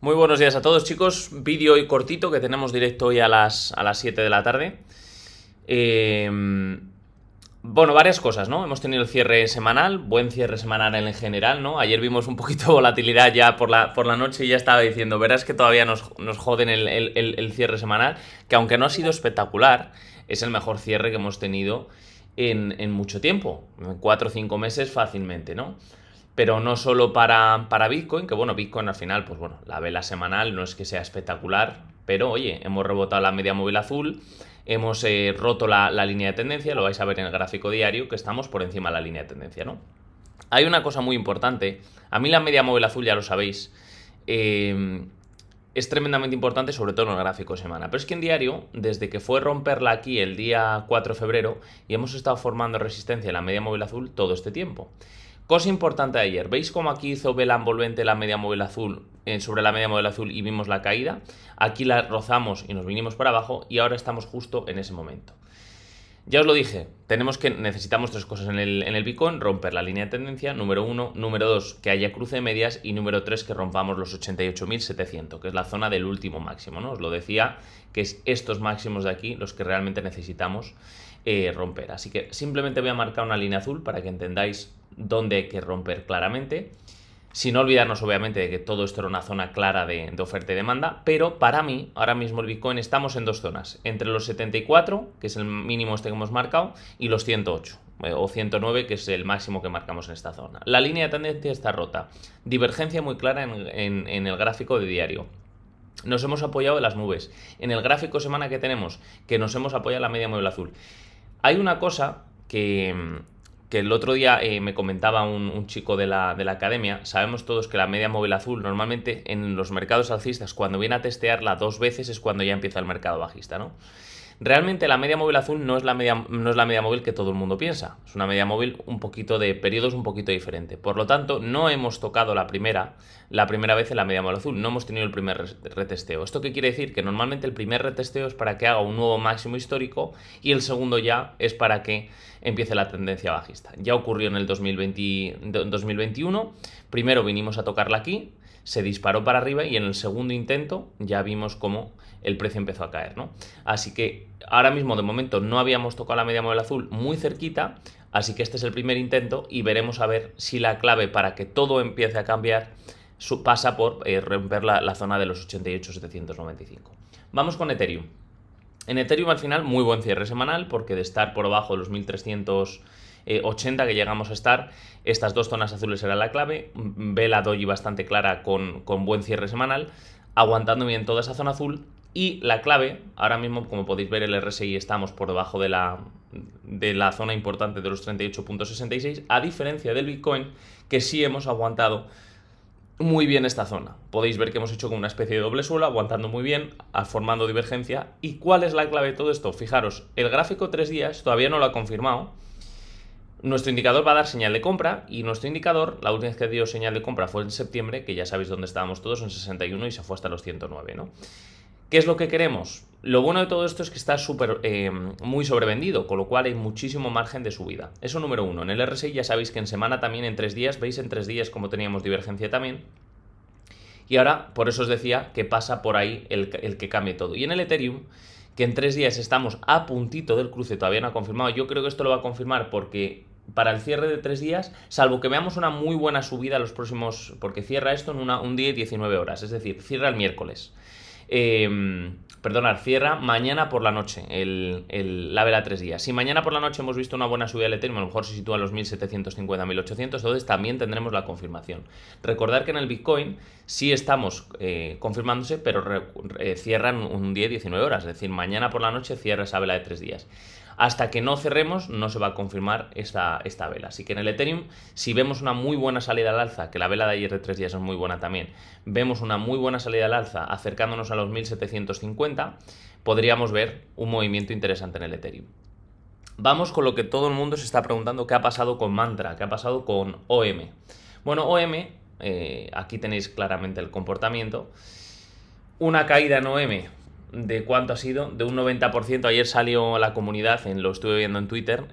Muy buenos días a todos, chicos. Vídeo hoy cortito que tenemos directo hoy a las 7 de la tarde. Bueno, varias cosas, ¿no? Hemos tenido el cierre semanal, buen cierre semanal en general, ¿no? Ayer vimos un poquito de volatilidad ya por la noche y ya estaba diciendo, verás que todavía nos joden el cierre semanal, que aunque no ha sido espectacular, es el mejor cierre que hemos tenido en mucho tiempo, en 4 o 5 meses fácilmente, ¿no? Pero no solo para Bitcoin, que bueno, Bitcoin al final, pues bueno, la vela semanal no es que sea espectacular, pero oye, hemos rebotado la media móvil azul, hemos roto la línea de tendencia, lo vais a ver en el gráfico diario, que estamos por encima de la línea de tendencia, ¿no? Hay una cosa muy importante, a mí la media móvil azul ya lo sabéis, es tremendamente importante, sobre todo en el gráfico de semana. Pero es que en diario, desde que fue romperla aquí el día 4 de febrero, y hemos estado formando resistencia en la media móvil azul todo este tiempo. Cosa importante de ayer, ¿veis cómo aquí hizo vela envolvente la media móvil azul sobre la media móvil azul y vimos la caída? Aquí la rozamos y nos vinimos para abajo y ahora estamos justo en ese momento. Ya os lo dije, necesitamos tres cosas en el Bitcoin: romper la línea de tendencia, número 1, número 2, que haya cruce de medias y número 3, que rompamos los 88.700, que es la zona del último máximo, ¿no? Os lo decía, que es estos máximos de aquí los que realmente necesitamos romper. Así que simplemente voy a marcar una línea azul para que entendáis dónde hay que romper claramente, sin olvidarnos obviamente de que todo esto era una zona clara de oferta y demanda, pero para mí, ahora mismo el Bitcoin estamos en dos zonas, entre los 74, que es el mínimo este que hemos marcado, y los 108 o 109, que es el máximo que marcamos en esta zona. La línea de tendencia está rota, divergencia muy clara en el gráfico de diario. Nos hemos apoyado en las nubes. En el gráfico semana que tenemos, que nos hemos apoyado en la media móvil azul. Hay una cosa que el otro día me comentaba un chico de la academia. Sabemos todos que la media móvil azul normalmente en los mercados alcistas, cuando viene a testearla dos veces, es cuando ya empieza el mercado bajista, ¿no? Realmente la media móvil azul no es la media móvil que todo el mundo piensa. Es una media móvil un poquito de periodos un poquito diferente. Por lo tanto, no hemos tocado la primera vez en la media móvil azul. No hemos tenido el primer retesteo. ¿Esto qué quiere decir? Que normalmente el primer retesteo es para que haga un nuevo máximo histórico y el segundo ya es para que empiece la tendencia bajista. Ya ocurrió en el 2021. Primero vinimos a tocarla aquí, se disparó para arriba y en el segundo intento ya vimos cómo el precio empezó a caer, ¿no? Así que ahora mismo de momento no habíamos tocado la media móvil azul muy cerquita, así que este es el primer intento y veremos a ver si la clave para que todo empiece a cambiar pasa por romper la zona de los 88.795. Vamos con Ethereum. En Ethereum al final muy buen cierre semanal, porque de estar por abajo de los 1.380 que llegamos a estar, estas dos zonas azules eran la clave. Vela doji bastante clara con buen cierre semanal, aguantando bien toda esa zona azul. Y la clave, ahora mismo como podéis ver el RSI estamos por debajo de la zona importante de los 38.66, a diferencia del Bitcoin, que sí hemos aguantado muy bien esta zona. Podéis ver que hemos hecho como una especie de doble suelo, aguantando muy bien, formando divergencia. ¿Y cuál es la clave de todo esto? Fijaros, el gráfico 3 días todavía no lo ha confirmado. Nuestro indicador va a dar señal de compra y nuestro indicador, la última vez que dio señal de compra fue en septiembre, que ya sabéis dónde estábamos todos, en 61 y se fue hasta los 109, ¿no? ¿Qué es lo que queremos? Lo bueno de todo esto es que está muy sobrevendido, con lo cual hay muchísimo margen de subida. Eso número uno. En el RSI ya sabéis que en semana también, en 3 días, veis en 3 días como teníamos divergencia también. Y ahora, por eso os decía que pasa por ahí el que cambie todo. Y en el Ethereum, que en 3 días estamos a puntito del cruce, todavía no ha confirmado. Yo creo que esto lo va a confirmar porque para el cierre de 3 días, salvo que veamos una muy buena subida los próximos, porque cierra esto en un día y 19 horas, es decir, cierra el miércoles. Cierra mañana por la noche la vela 3 días. Si mañana por la noche hemos visto una buena subida del Ethereum, a lo mejor se sitúa en los 1.750, 1.800, entonces también tendremos la confirmación. Recordad que en el Bitcoin sí estamos confirmándose, pero cierran un día y 19 horas, es decir, mañana por la noche cierra esa vela de 3 días. Hasta que no cerremos no se va a confirmar esta vela. Así que en el Ethereum, si vemos una muy buena salida al alza, que la vela de ayer de 3 días es muy buena también, vemos una muy buena salida al alza acercándonos a los 1.750, podríamos ver un movimiento interesante en el Ethereum. Vamos con lo que todo el mundo se está preguntando: ¿qué ha pasado con Mantra? ¿Qué ha pasado con OM? Bueno, OM, aquí tenéis claramente el comportamiento. Una caída en OM ¿de cuánto ha sido? De un 90%. Ayer salió la comunidad, lo estuve viendo en Twitter,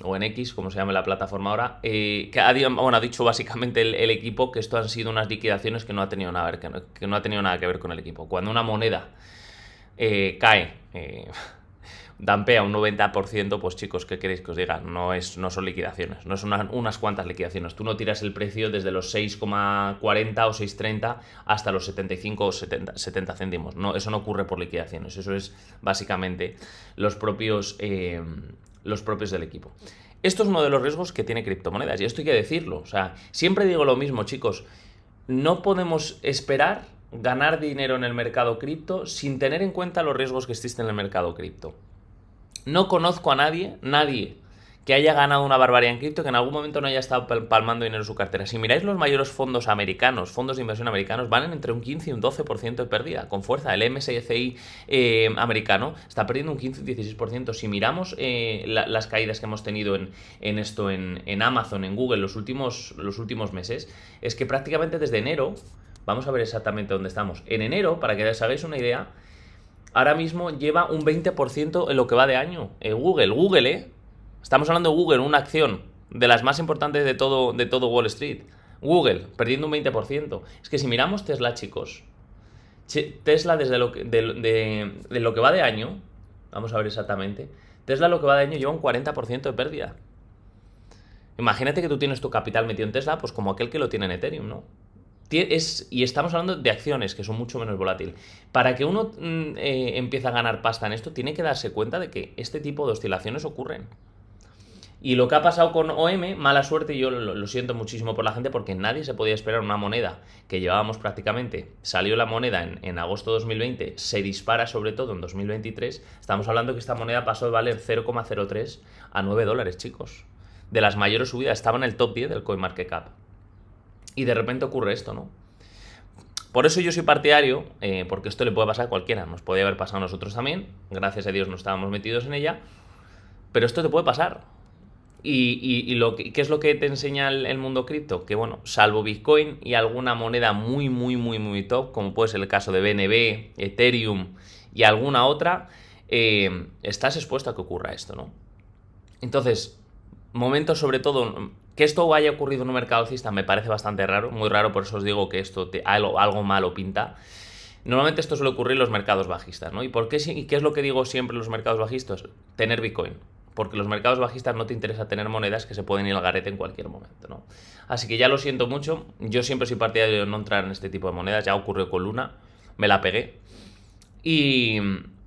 o en X, como se llama la plataforma ahora, que ha dicho básicamente el equipo que esto han sido unas liquidaciones que no ha tenido nada, que no ha tenido nada que ver con el equipo. Cuando una moneda cae, dampea un 90%, pues chicos, ¿qué queréis que os diga? No son liquidaciones, no son unas cuantas liquidaciones. Tú no tiras el precio desde los 6,40 o 6,30 hasta los 75 o 70 céntimos. No, eso no ocurre por liquidaciones, eso es básicamente los propios del equipo. Esto es uno de los riesgos que tiene criptomonedas, y esto hay que decirlo. O sea, siempre digo lo mismo, chicos, no podemos esperar ganar dinero en el mercado cripto sin tener en cuenta los riesgos que existen en el mercado cripto. No conozco a nadie que haya ganado una barbaridad en cripto que en algún momento no haya estado palmando dinero en su cartera. Si miráis los mayores fondos americanos, fondos de inversión americanos, van en entre un 15 y un 12% de pérdida, con fuerza. El MSCI americano está perdiendo un 15 y un 16%. Si miramos las caídas que hemos tenido en Amazon, en Google, los últimos meses, es que prácticamente desde enero, vamos a ver exactamente dónde estamos. En enero, para que os hagáis una idea, ahora mismo lleva un 20% en lo que va de año. Google, estamos hablando de Google, una acción de las más importantes de todo Wall Street. Google, perdiendo un 20%. Es que si miramos Tesla, chicos, Tesla desde lo que va de año, vamos a ver exactamente, Tesla lo que va de año lleva un 40% de pérdida. Imagínate que tú tienes tu capital metido en Tesla, pues como aquel que lo tiene en Ethereum, ¿no? Y estamos hablando de acciones que son mucho menos volátiles. Para que uno empiece a ganar pasta en esto, tiene que darse cuenta de que este tipo de oscilaciones ocurren. Y lo que ha pasado con OM, mala suerte, y yo lo siento muchísimo por la gente, porque nadie se podía esperar una moneda que llevábamos prácticamente. Salió la moneda en agosto de 2020, se dispara sobre todo en 2023. Estamos hablando que esta moneda pasó de valer 0,03 a $9, chicos. De las mayores subidas, estaba en el top 10 del CoinMarketCap. Y de repente ocurre esto, ¿no? Por eso yo soy partidario, porque esto le puede pasar a cualquiera, nos podía haber pasado a nosotros también, gracias a Dios no estábamos metidos en ella, pero esto te puede pasar. ¿Qué es lo que te enseña el mundo cripto? Que bueno, salvo Bitcoin y alguna moneda muy, muy, muy, muy top, como puede ser el caso de BNB, Ethereum y alguna otra, estás expuesto a que ocurra esto, ¿no? Entonces, momentos sobre todo, que esto haya ocurrido en un mercado alcista me parece bastante raro, muy raro, por eso os digo que esto algo malo pinta. Normalmente esto suele ocurrir en los mercados bajistas, ¿no? ¿Y qué es lo que digo siempre en los mercados bajistas? Tener Bitcoin. Porque los mercados bajistas no te interesa tener monedas que se pueden ir al garete en cualquier momento, ¿no? Así que ya lo siento mucho, yo siempre soy partidario de no entrar en este tipo de monedas, ya ocurrió con Luna, me la pegué. Y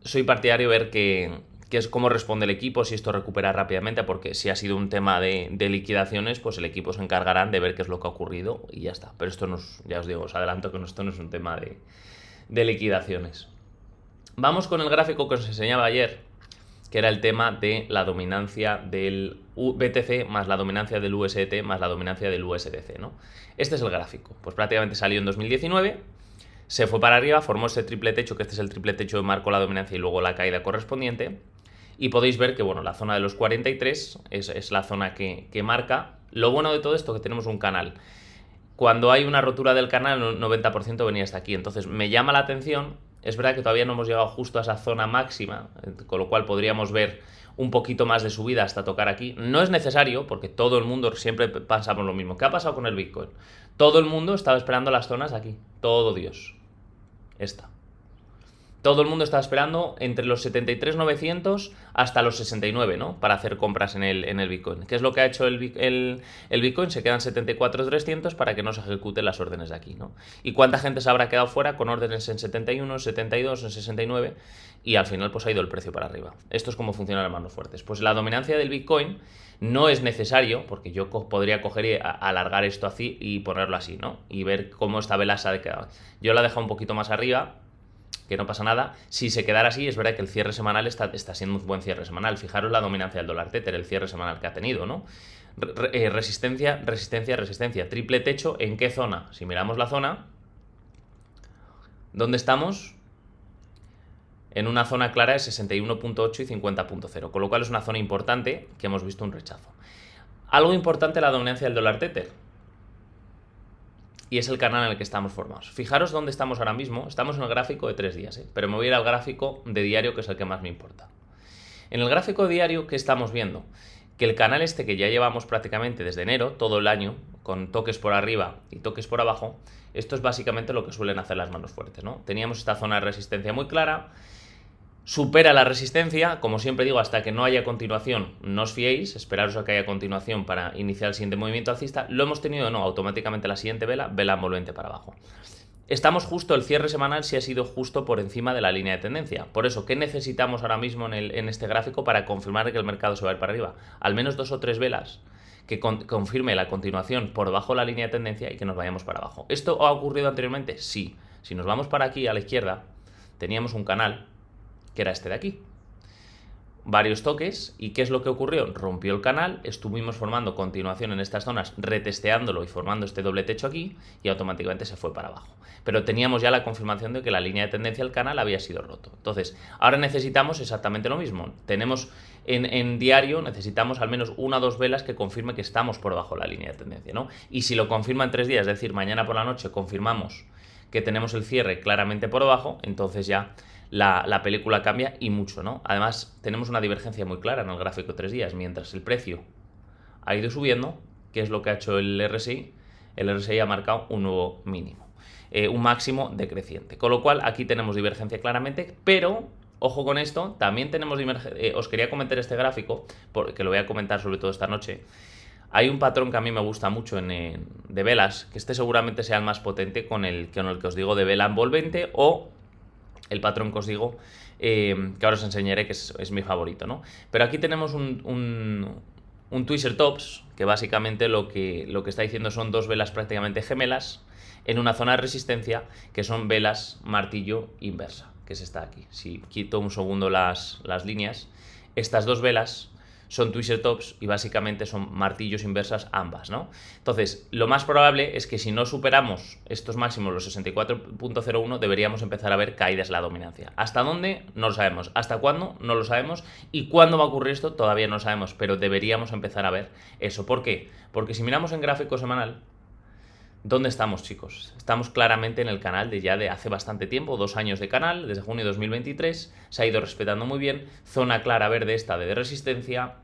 soy partidario de ver qué es cómo responde el equipo, si esto recupera rápidamente, porque si ha sido un tema de liquidaciones, pues el equipo se encargarán de ver qué es lo que ha ocurrido y ya está. Pero esto ya os digo, os adelanto que esto no es un tema de liquidaciones. Vamos con el gráfico que os enseñaba ayer, que era el tema de la dominancia del BTC más la dominancia del USDT más la dominancia del USDC, ¿no? Este es el gráfico. Pues prácticamente salió en 2019, se fue para arriba, formó este triple techo, que este es el triple techo que marcó la dominancia y luego la caída correspondiente. Y podéis ver que bueno, la zona de los 43 es la zona que marca. Lo bueno de todo esto es que tenemos un canal. Cuando hay una rotura del canal, el 90% venía hasta aquí. Entonces me llama la atención. Es verdad que todavía no hemos llegado justo a esa zona máxima, con lo cual podríamos ver un poquito más de subida hasta tocar aquí. No es necesario, porque todo el mundo siempre pensamos lo mismo. ¿Qué ha pasado con el Bitcoin? Todo el mundo estaba esperando las zonas aquí. Todo Dios. Esta. Todo el mundo estaba esperando entre los 73.900 hasta los 69, ¿no? Para hacer compras en el Bitcoin. ¿Qué es lo que ha hecho el Bitcoin? Se quedan 74.300 para que no se ejecuten las órdenes de aquí, ¿no? ¿Y cuánta gente se habrá quedado fuera con órdenes en 71, en 72, en 69? Y al final pues ha ido el precio para arriba. Esto es cómo funcionan las manos fuertes. Pues la dominancia del Bitcoin no es necesario, porque yo podría coger y alargar esto así y ponerlo así, ¿no? Y ver cómo esta vela se ha quedado. Yo la he dejado un poquito más arriba, que no pasa nada. Si se quedara así, es verdad que el cierre semanal está siendo un buen cierre semanal. Fijaros la dominancia del dólar Tether, el cierre semanal que ha tenido, ¿no? Resistencia, resistencia, resistencia. Triple techo, ¿en qué zona? Si miramos la zona, ¿dónde estamos? En una zona clara de 61.8 y 50.0, con lo cual es una zona importante que hemos visto un rechazo. Algo importante la dominancia del dólar Tether. y es el canal en el que estamos formados. Fijaros dónde estamos ahora mismo. Estamos en el gráfico de 3 días, pero me voy a ir al gráfico de diario, que es el que más me importa. En el gráfico diario, ¿qué estamos viendo? Que el canal este que ya llevamos prácticamente desde enero, todo el año, con toques por arriba y toques por abajo, esto es básicamente lo que suelen hacer las manos fuertes, ¿no? Teníamos esta zona de resistencia muy clara, supera la resistencia, como siempre digo, hasta que no haya continuación, no os fiéis, esperaros a que haya continuación para iniciar el siguiente movimiento alcista. Lo hemos tenido, no, automáticamente la siguiente vela envolvente para abajo. Estamos justo, el cierre semanal sí ha sido justo por encima de la línea de tendencia. Por eso, ¿qué necesitamos ahora mismo en este gráfico para confirmar que el mercado se va a ir para arriba? Al menos 2 o 3 velas que confirme la continuación por debajo de la línea de tendencia y que nos vayamos para abajo. ¿Esto ha ocurrido anteriormente? Sí. Si nos vamos para aquí a la izquierda, teníamos un canal que era este de aquí. Varios toques, ¿y qué es lo que ocurrió? Rompió el canal, estuvimos formando continuación en estas zonas, retesteándolo y formando este doble techo aquí, y automáticamente se fue para abajo. Pero teníamos ya la confirmación de que la línea de tendencia del canal había sido roto. Entonces, ahora necesitamos exactamente lo mismo. Tenemos en diario, necesitamos al menos 1 o 2 velas que confirme que estamos por debajo de la línea de tendencia, ¿no? Y si lo confirma en 3 días, es decir, mañana por la noche confirmamos que tenemos el cierre claramente por debajo, entonces ya la película cambia y mucho, ¿no? Además, tenemos una divergencia muy clara en el gráfico de 3 días. Mientras el precio ha ido subiendo, ¿qué es lo que ha hecho el RSI? El RSI ha marcado un nuevo mínimo, un máximo decreciente. Con lo cual, aquí tenemos divergencia claramente, pero ojo con esto, también tenemos divergencia. Os quería comentar este gráfico, porque lo voy a comentar sobre todo esta noche. Hay un patrón que a mí me gusta mucho de velas, que este seguramente sea el más potente con el que os digo de vela envolvente, o el patrón que os digo, que ahora os enseñaré, que es mi favorito, ¿no? Pero aquí tenemos un Twister Tops, que básicamente lo que está diciendo son 2 velas prácticamente gemelas en una zona de resistencia, que son velas martillo inversa, que es esta aquí. Si quito un segundo las líneas, estas 2 velas son Twister Tops y básicamente son martillos inversas ambas, ¿no? Entonces, lo más probable es que si no superamos estos máximos, los 64.01, deberíamos empezar a ver caídas en la dominancia. ¿Hasta dónde? No lo sabemos. ¿Hasta cuándo? No lo sabemos. ¿Y cuándo va a ocurrir esto? Todavía no lo sabemos, pero deberíamos empezar a ver eso. ¿Por qué? Porque si miramos en gráfico semanal, ¿dónde estamos, chicos? Estamos claramente en el canal de hace bastante tiempo, 2 años de canal, desde junio de 2023, se ha ido respetando muy bien, zona clara verde esta de resistencia,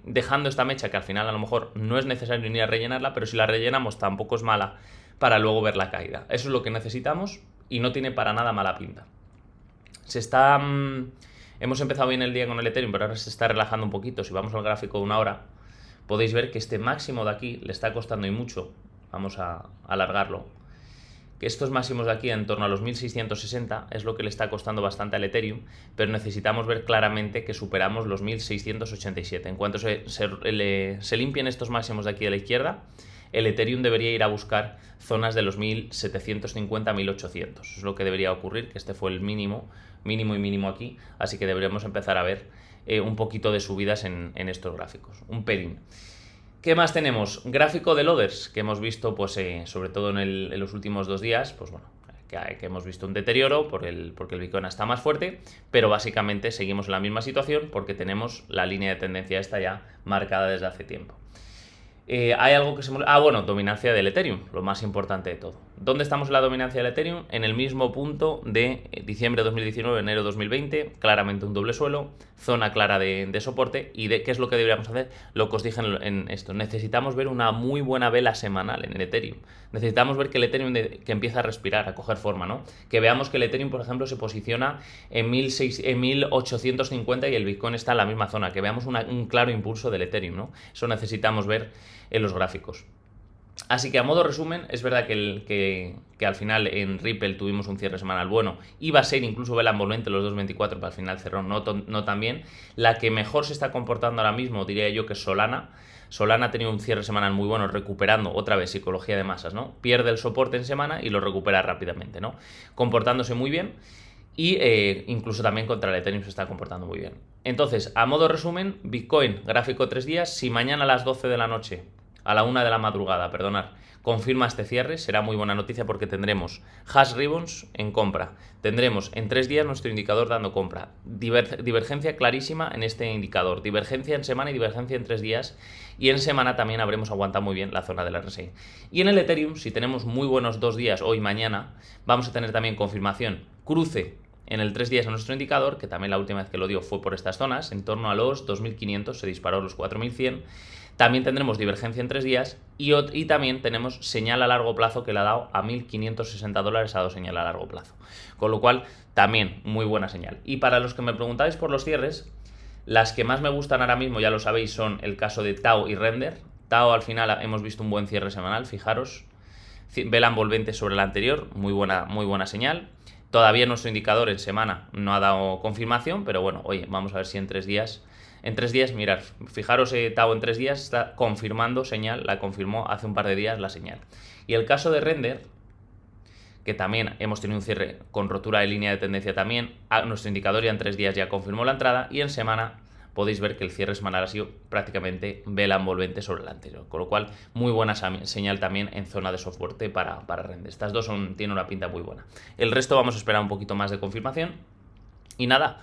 dejando esta mecha que al final a lo mejor no es necesario ni a rellenarla, pero si la rellenamos tampoco es mala para luego ver la caída. Eso es lo que necesitamos y no tiene para nada mala pinta. Hemos empezado bien el día con el Ethereum, pero ahora se está relajando un poquito. Si vamos al gráfico de 1 hora, podéis ver que este máximo de aquí le está costando y mucho. Vamos a alargarlo. Que estos máximos de aquí, en torno a los 1660, es lo que le está costando bastante al Ethereum, pero necesitamos ver claramente que superamos los 1687. En cuanto se limpien estos máximos de aquí a la izquierda, el Ethereum debería ir a buscar zonas de los 1750-1800. Es lo que debería ocurrir, que este fue el mínimo y mínimo aquí, así que deberíamos empezar a ver un poquito de subidas en estos gráficos, un pelín. ¿Qué más tenemos? Gráfico de loaders, que hemos visto, pues, sobre todo en los últimos 2 días, pues bueno, que hemos visto un deterioro porque el Bitcoin está más fuerte, pero básicamente seguimos en la misma situación porque tenemos la línea de tendencia esta ya marcada desde hace tiempo. Hay algo que bueno, dominancia del Ethereum, lo más importante de todo. ¿Dónde estamos en la dominancia del Ethereum? En el mismo punto de diciembre de 2019, enero de 2020, claramente un doble suelo, zona clara de soporte. ¿Y qué es lo que deberíamos hacer? Lo que os dije en esto, necesitamos ver una muy buena vela semanal en el Ethereum. Necesitamos ver que el Ethereum que empieza a respirar, a coger forma, ¿no? Que veamos que el Ethereum, por ejemplo, se posiciona en 1850 y el Bitcoin está en la misma zona, que veamos un claro impulso del Ethereum, ¿no? Eso necesitamos ver en los gráficos. Así que a modo resumen, es verdad que al final en Ripple tuvimos un cierre semanal bueno, iba a ser incluso vela envolvente los 2.24, pero al final cerró no tan bien. La que mejor se está comportando ahora mismo, diría yo, que es Solana. Solana ha tenido un cierre semanal muy bueno, recuperando otra vez psicología de masas, ¿no? Pierde el soporte en semana y lo recupera rápidamente, ¿no? Comportándose muy bien. Y incluso también contra el Ethereum se está comportando muy bien. Entonces, a modo resumen, Bitcoin, gráfico 3 días, si mañana a las 12 de la noche a la 1 de la madrugada, perdonad, confirma este cierre, será muy buena noticia porque tendremos hash ribbons en compra, tendremos en 3 días nuestro indicador dando compra, divergencia clarísima en este indicador, divergencia en semana y divergencia en 3 días, y en semana también habremos aguantado muy bien la zona del RSI. Y en el Ethereum, si tenemos muy buenos 2 días, hoy y mañana, vamos a tener también confirmación, cruce en el 3 días a nuestro indicador, que también la última vez que lo dio fue por estas zonas, en torno a los 2.500, se disparó a los 4.100. También tendremos divergencia en 3 días y también tenemos señal a largo plazo que le ha dado a $1.560, ha dado señal a largo plazo. Con lo cual, también muy buena señal. Y para los que me preguntáis por los cierres, las que más me gustan ahora mismo, ya lo sabéis, son el caso de Tau y Render. Tau al final hemos visto un buen cierre semanal, fijaros. Vela envolvente sobre la anterior, muy buena señal. Todavía nuestro indicador en semana no ha dado confirmación, pero bueno, oye, vamos a ver si en 3 días... En 3 días, mirad, fijaros, Tau en 3 días está confirmando señal, la confirmó hace un par de días la señal. Y el caso de Render, que también hemos tenido un cierre con rotura de línea de tendencia también, nuestro indicador ya en 3 días ya confirmó la entrada y en semana podéis ver que el cierre semanal ha sido prácticamente vela envolvente sobre el anterior, con lo cual muy buena señal también en zona de soporte para Render. Estas dos tienen una pinta muy buena. El resto vamos a esperar un poquito más de confirmación y nada,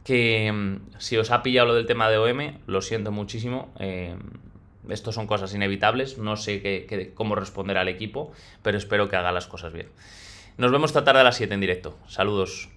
que si os ha pillado lo del tema de OM, lo siento muchísimo. Esto son cosas inevitables, no sé cómo responder al equipo, pero espero que haga las cosas bien. Nos vemos esta tarde a las 7 en directo. Saludos.